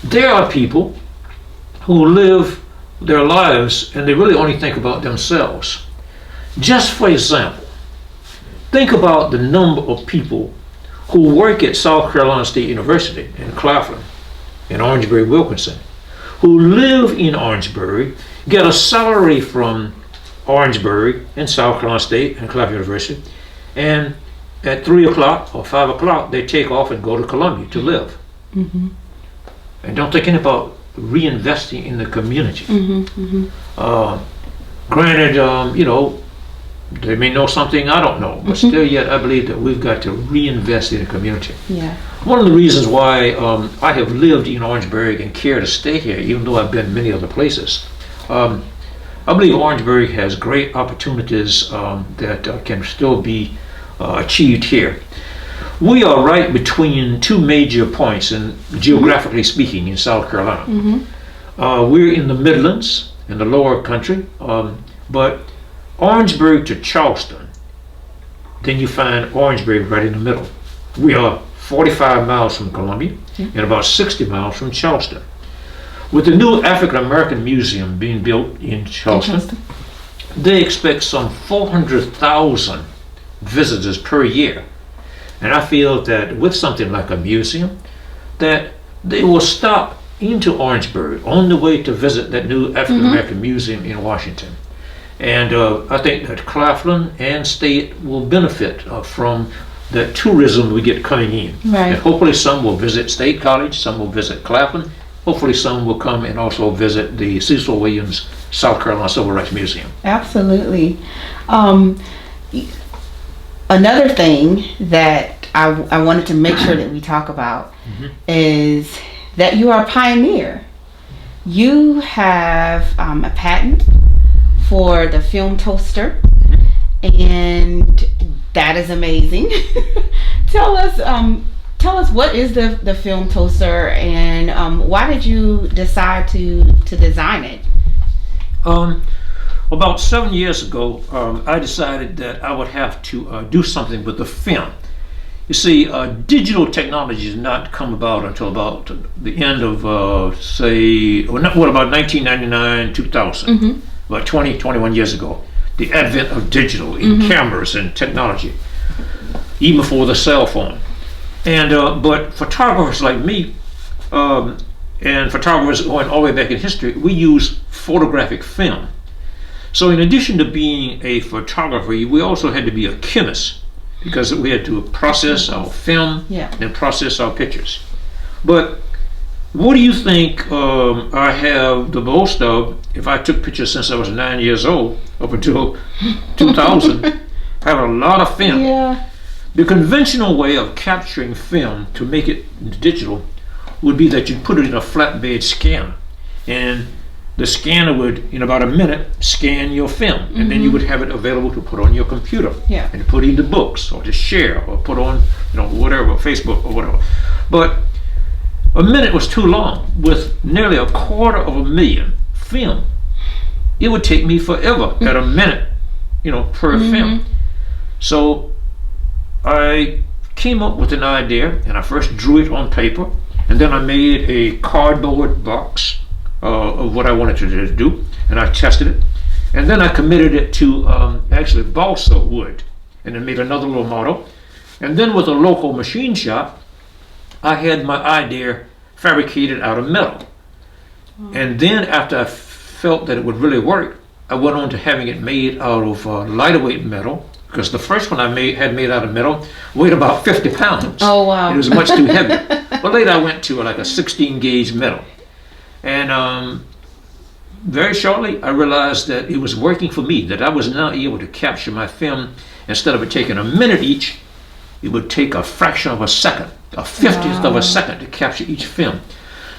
There are people who live their lives and they really only think about themselves. Just for example, think about the number of people who work at South Carolina State University in Claflin, in Orangeburg, Wilkinson, who live in Orangeburg, get a salary from Orangeburg and South Carolina State and Claflin University, and at 3 o'clock or 5 o'clock they take off and go to Columbia to live. And don't think anything about reinvesting in the community. Granted, they may know something I don't know, but still yet I believe that we've got to reinvest in the community. One of the reasons why I have lived in Orangeburg and care to stay here, even though I've been many other places, I believe Orangeburg has great opportunities that can still be achieved here. We are right between 2 major points, and geographically speaking, in South Carolina. We're in the Midlands, in the lower country, but Orangeburg to Charleston, then you find Orangeburg right in the middle. We are 45 miles from Columbia and about 60 miles from Charleston. With the new African American Museum being built in Charleston, they expect some 400,000 visitors per year. And I feel that with something like a museum, that they will stop into Orangeburg on the way to visit that new African American Museum in Washington. And I think that Claflin and State will benefit from the tourism we get coming in. And hopefully some will visit State College, some will visit Claflin, hopefully some will come and also visit the Cecil Williams, South Carolina Civil Rights Museum. Absolutely. Another thing that I wanted to make sure that we talk about is that you are a pioneer. You have a patent for the film toaster, and that is amazing. Tell us what is the film toaster, and why did you decide to design it? About 7 years ago, I decided that I would have to do something with the film. You see, digital technology has not come about until about the end of, about 1999, 2000, about 20, 21 years ago. The advent of digital in cameras and technology, even before the cell phone. And but photographers like me, and photographers going all the way back in history, we use photographic film. So in addition to being a photographer, we also had to be a chemist, because we had to process our film and process our pictures. But what do you think I have the most of? If I took pictures since I was 9 years old up until 2000, I have a lot of film. Yeah. The conventional way of capturing film to make it digital would be that you put it in a flatbed scanner, and the scanner would, in about a minute, scan your film, and then you would have it available to put on your computer and put into books, or to share, or put on, whatever, Facebook or whatever. But a minute was too long. With nearly 250,000 film, it would take me forever at a minute, per film. So I came up with an idea, and I first drew it on paper, and then I made a cardboard box of what I wanted to do, and I tested it, and then I committed it to actually balsa wood, and then made another little model, and then with a local machine shop, I had my idea fabricated out of metal. And then after I felt that it would really work, I went on to having it made out of lighter weight metal, because the first one I had made out of metal weighed about 50 pounds. Oh, wow. It was much too heavy. But later I went to like a 16 gauge metal. And very shortly I realized that it was working for me, that I was now able to capture my film. Instead of it taking a minute each, it would take a fraction of a second, a 50th of a second to capture each film.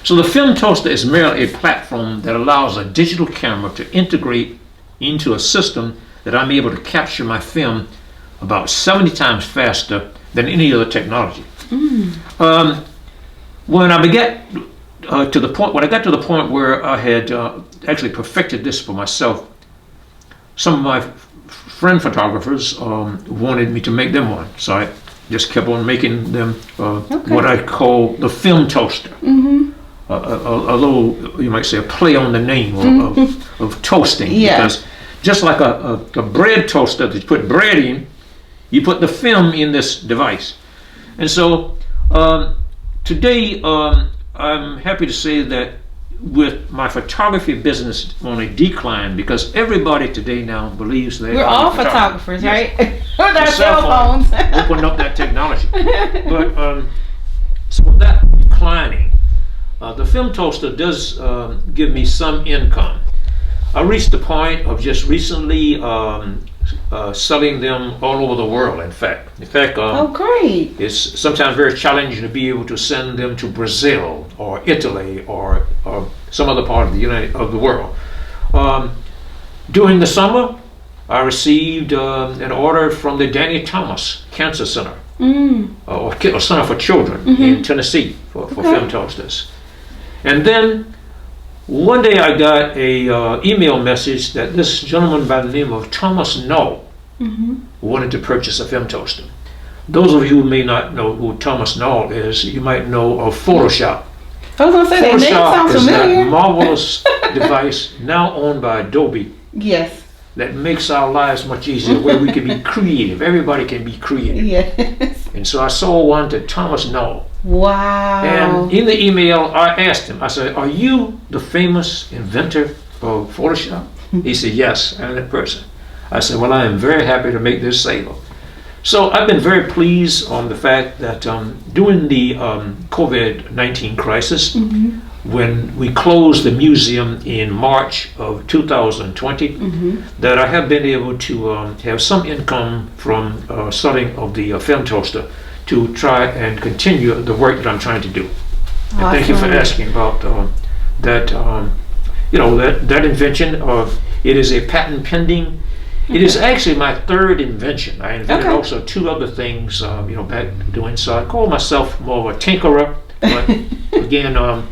So the film toaster is merely a platform that allows a digital camera to integrate into a system that I'm able to capture my film about 70 times faster than any other technology. When I got to the point where I had actually perfected this for myself, some of my friend photographers wanted me to make them one, so I just kept on making them what I call the film toaster. A little, you might say, a play on the name of toasting, because just like a bread toaster that you put bread in, you put the film in this device. And so today I'm happy to say that with my photography business on a decline, because everybody today now believes they we're all photographers, right? With our cell phones. Open up that technology. But so with that declining, the film toaster does give me some income. I reached the point of just recently selling them all over the world. In fact, oh, great! It's sometimes very challenging to be able to send them to Brazil or Italy or some other part of the world. During the summer, I received an order from the Danny Thomas Cancer Center, or Center for Children in Tennessee for film toasters. And then one day I got a email message that this gentleman by the name of Thomas Knoll wanted to purchase a film toaster. Those of you who may not know who Thomas Knoll is, you might know of Photoshop. I was going to say, that name sounds Photoshop is familiar. that marvelous device now owned by Adobe. Yes. That makes our lives much easier, where we can be creative. Everybody can be creative. Yes. And so I sold one to Thomas Knoll. Wow. And in the email, I asked him, I said, "Are you the famous inventor of Photoshop?" He said, "Yes, I'm that person." I said, "Well, I am very happy to make this sale." So I've been very pleased on the fact that during the COVID-19 crisis, when we closed the museum in March of 2020, that I have been able to have some income from selling of the film toaster to try and continue the work that I'm trying to do. And thank you for asking about that. That invention. It is a patent pending. It is actually my third invention. I invented also two other things, back doing. So I call myself more of a tinkerer, but again, I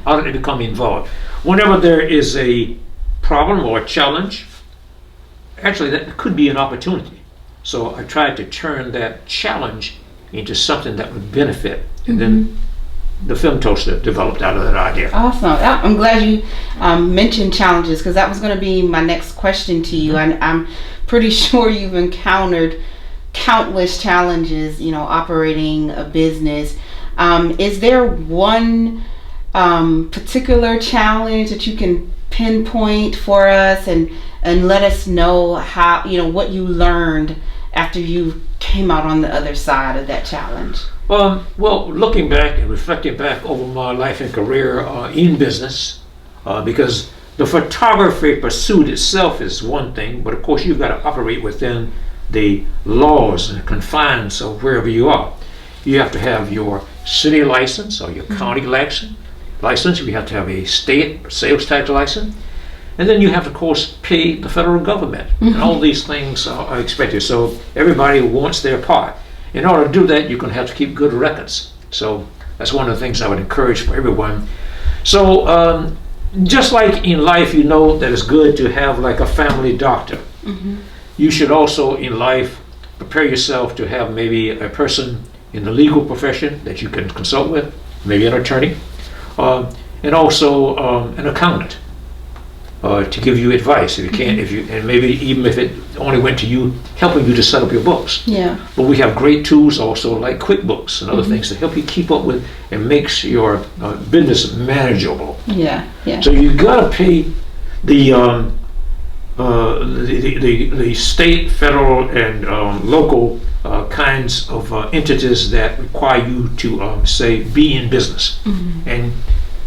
don't become involved. Whenever there is a problem or a challenge, actually that could be an opportunity. So I tried to turn that challenge into something that would benefit, and then the film toaster developed out of that idea. Awesome. I'm glad you mentioned challenges, because that was going to be my next question to you. And I'm pretty sure you've encountered countless challenges, operating a business. Is there one particular challenge that you can pinpoint for us and let us know how, what you learned after you came out on the other side of that challenge? Well, looking back and reflecting back over my life and career in business, because the photography pursuit itself is one thing, but of course you've got to operate within the laws and confines of wherever you are. You have to have your city license or your county license. You have to have a state sales tax license. And then you have to, of course, pay the federal government. And all these things are expected. So everybody wants their part. In order to do that, you're going to have to keep good records. So that's one of the things I would encourage for everyone. So just like in life, that it's good to have like a family doctor. You should also in life prepare yourself to have maybe a person in the legal profession that you can consult with, maybe an attorney, and also an accountant to give you advice if you can, and maybe even if it only went to you, helping you to set up your books. Yeah. But we have great tools also like QuickBooks and other things to help you keep up with and makes your business manageable. Yeah. So you got to pay the state, federal, and local kinds of entities that require you to say be in business, and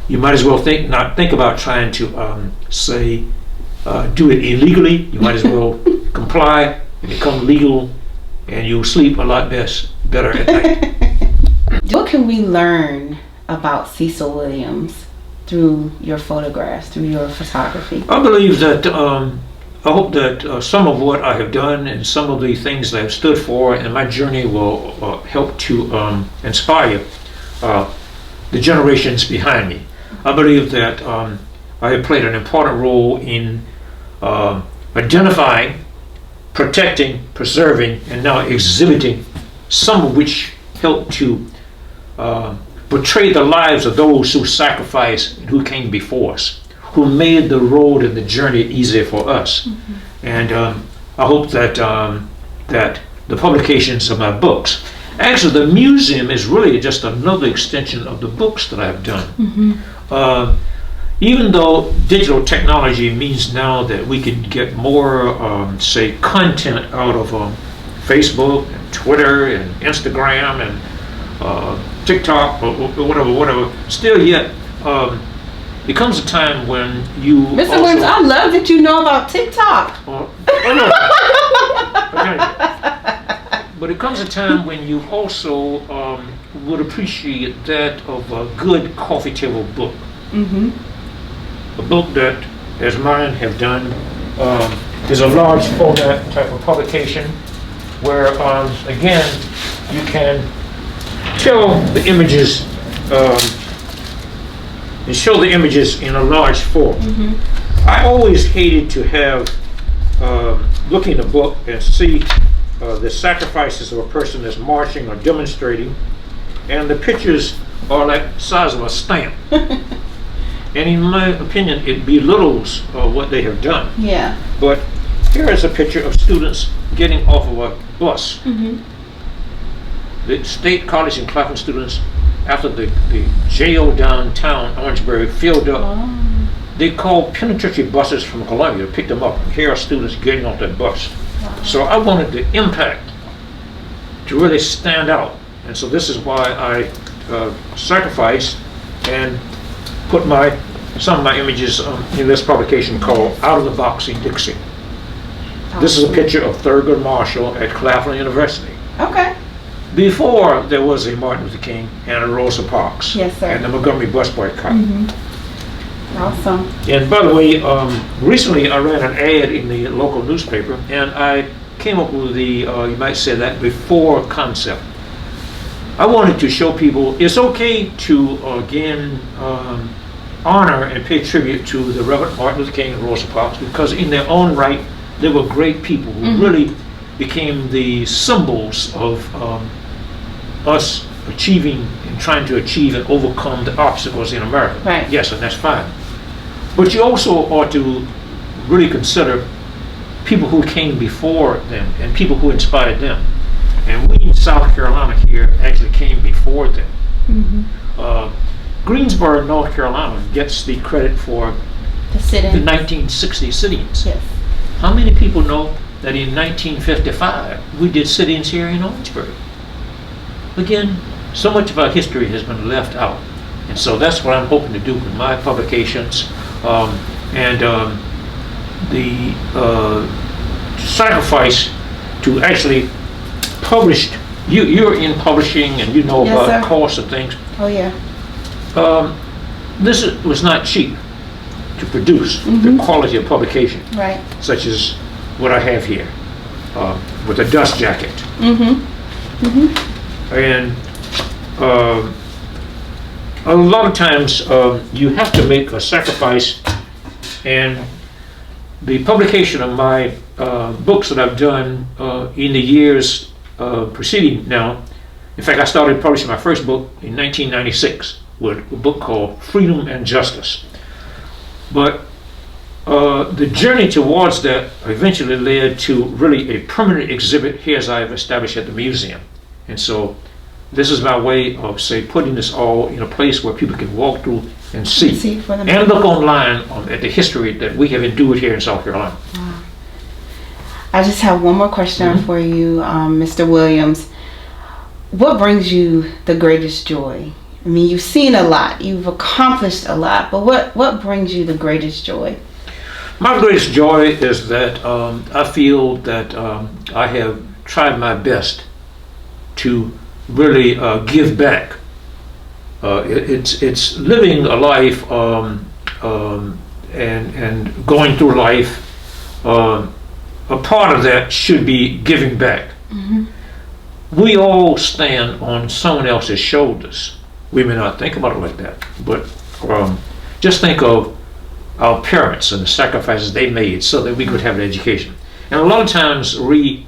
you might as well not think about trying to do it illegally. You might as well comply and become legal, and you'll sleep a lot better at night. What can we learn about Cecil Williams through your photographs, through your photography? I believe that I hope that some of what I have done and some of the things that I've stood for in my journey will help to inspire the generations behind me. I believe that I have played an important role in identifying, protecting, preserving, and now exhibiting, some of which help to portray the lives of those who sacrificed and who came before us, who made the road and the journey easier for us. And I hope that that the publications of my books, actually the museum is really just another extension of the books that I've done. Even though digital technology means now that we can get more, content out of Facebook and Twitter and Instagram and TikTok or whatever, still yet there comes a time when you Mr. Williams, I love that you know about TikTok. But it comes a time when you also would appreciate that of a good coffee table book. A book that, as mine have done, is a large format type of publication where, again, you can tell the images and show the images in a large form. I always hated to have look in a book and see the sacrifices of a person that's marching or demonstrating, and the pictures are like the size of a stamp. And in my opinion, it belittles what they have done. Yeah. But here is a picture of students getting off of a bus. The State College and Clapham students, after the jail downtown Orangeburg filled up, they called penitentiary buses from Columbia to pick them up. Here are students getting off that bus. So I wanted the impact to really stand out. And so this is why I sacrificed and put some of my images in this publication called Out of the Box in Dixie. This is a picture of Thurgood Marshall at Claflin University. Okay. Before there was a Martin Luther King and a Rosa Parks. Yes, sir. And the Montgomery bus boycott. Awesome. And by the way, recently I ran an ad in the local newspaper, and I came up with the, you might say that, before concept. I wanted to show people it's okay to, again, honor and pay tribute to the Reverend Martin Luther King and Rosa Parks, because in their own right, they were great people who really became the symbols of us achieving and trying to achieve and overcome the obstacles in America. Right. Yes, and that's fine. But you also ought to really consider people who came before them and people who inspired them. And we in South Carolina here actually came before them. Greensboro, North Carolina gets the credit for The sit-ins. the 1960 sit-ins. Yes. How many people know that in 1955 we did sit-ins here in Orangeburg? Again, so much of our history has been left out. And so that's what I'm hoping to do with my publications. The sacrifice to actually publish, you're in publishing and you know Yes, about sir. costs and things. Oh, yeah. This was not cheap to produce the quality of publication, Right. such as what I have here, with a dust jacket. And a lot of times you have to make a sacrifice, and the publication of my books that I've done in the years preceding now, in fact I started publishing my first book in 1996 with a book called Freedom and Justice. But the journey towards that eventually led to really a permanent exhibit here as I've established at the museum. And so this is my way of, say, putting this all in a place where people can walk through and see for and look online at the history that we have endured here in South Carolina. Wow. I just have one more question for you, Mr. Williams. What brings you the greatest joy? I mean, you've seen a lot, you've accomplished a lot, but what brings you the greatest joy? My greatest joy is that I feel that I have tried my best to really give back. It's living a life and going through life. A part of that should be giving back. We all stand on someone else's shoulders. We may not think about it like that, but just think of our parents and the sacrifices they made so that we could have an education. And a lot of times we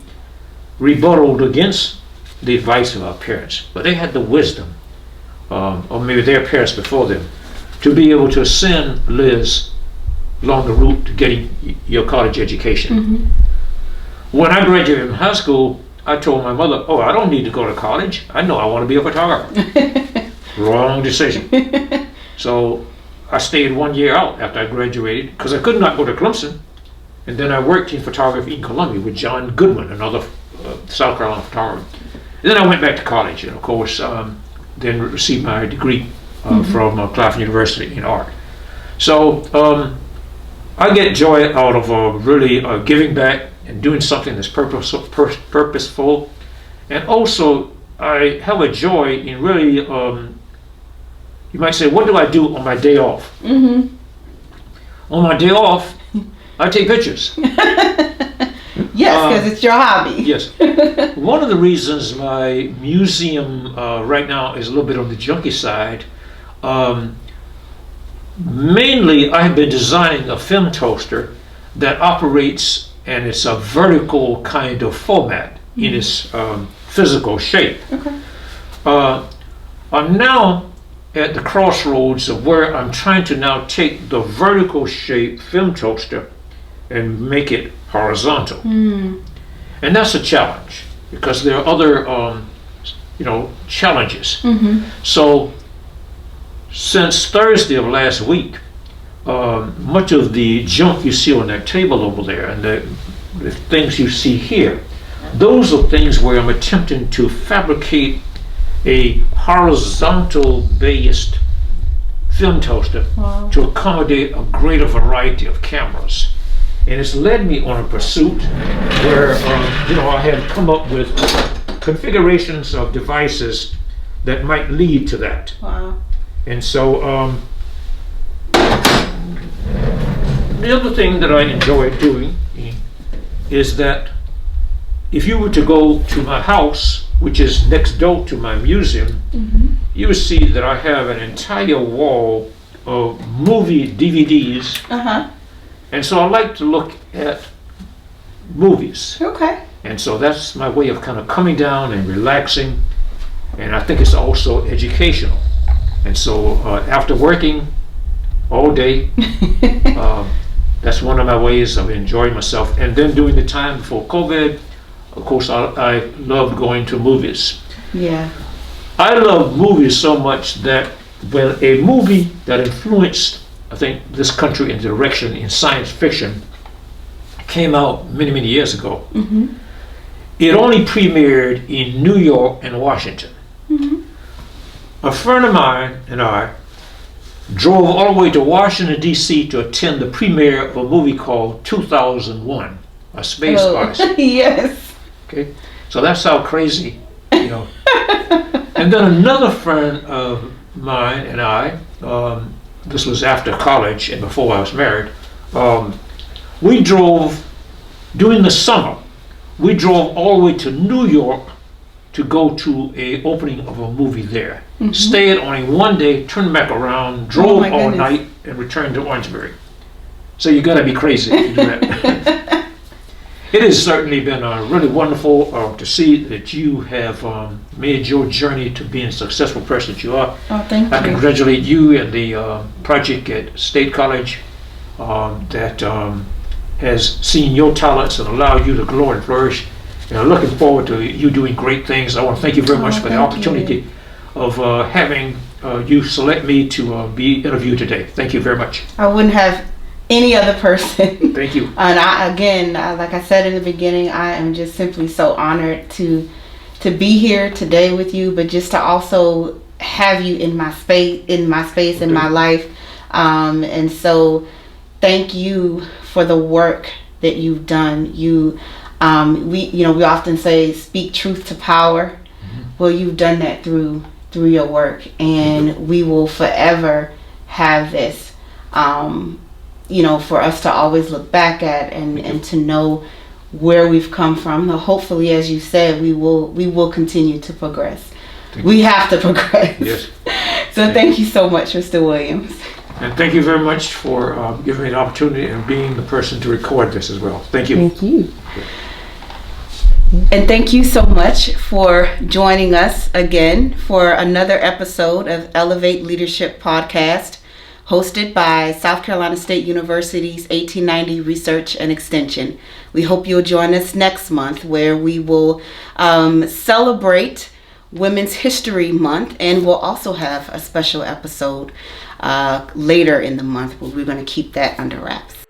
rebutted against the advice of our parents, but they had the wisdom, or maybe their parents before them, to be able to send Liz along the route to getting your college education. When I graduated from high school, I told my mother, oh, I don't need to go to college. I know I want to be a photographer. Wrong decision. So I stayed 1 year out after I graduated because I could not go to Clemson. And then I worked in photography in Columbia with John Goodman, another South Carolina photographer. And then I went back to college and, of course, then received my degree from Claflin University in art. So I get joy out of really giving back and doing something that's purposeful. And also, I have a joy in really, you might say, what do I do on my day off? On my day off, I take pictures. Yes, because it's your hobby. Yes. One of the reasons my museum right now is a little bit on the junky side, mainly I have been designing a film toaster that operates, and it's a vertical kind of format in its physical shape. I'm now at the crossroads of where I'm trying to now take the vertical shape film toaster and make it horizontal. And that's a challenge because there are other challenges. So since Thursday of last week, much of the junk you see on that table over there and the things you see here, those are things where I'm attempting to fabricate a horizontal based film toaster to accommodate a greater variety of cameras. And it's led me on a pursuit where, I had come up with configurations of devices that might lead to that. Wow. And so the other thing that I enjoy doing is that if you were to go to my house, which is next door to my museum, you would see that I have an entire wall of movie DVDs. And so I like to look at movies. Okay. And so that's my way of kind of coming down and relaxing. And I think it's also educational. And so after working all day, that's one of my ways of enjoying myself. And then during the time before COVID, of course, I loved going to movies. Yeah. I love movies so much that when a movie that influenced, I think, this country in direction in science fiction came out many, many years ago, it only premiered in New York and Washington. A friend of mine and I drove all the way to Washington, D.C. to attend the premiere of a movie called 2001, A Space Odyssey. Yes. Okay, so that's how crazy, And then another friend of mine and I, this was after college and before I was married, we drove, during the summer, we drove all the way to New York to go to a opening of a movie there. Stayed only one day, turned back around, drove all night, and returned to Orangeburg. So you gotta be crazy to do that. It has certainly been really wonderful to see that you have made your journey to being a successful person that you are. Oh, thank you. I congratulate you and the project at State College that has seen your talents and allowed you to grow and flourish. And I'm looking forward to you doing great things. I want to thank you very much for the opportunity of having you select me to be interviewed today. Thank you very much. I wouldn't have any other person. Thank you. And like I said in the beginning, I am just simply so honored to be here today with you, but just to also have you in my space, in my life. And so thank you for the work that you've done. We often say speak truth to power. Well, you've done that through your work, and we will forever have this for us to always look back at and to know where we've come from. Hopefully, as you said, we will continue to progress. We have to progress. Yes. So thank you so much, Mr. Williams. And thank you very much for giving me the opportunity and being the person to record this as well. Thank you. Thank you. And thank you so much for joining us again for another episode of Elevate Leadership Podcast, hosted by South Carolina State University's 1890 Research and Extension. We hope you'll join us next month, where we will celebrate Women's History Month, and we'll also have a special episode later in the month, but we're going to keep that under wraps.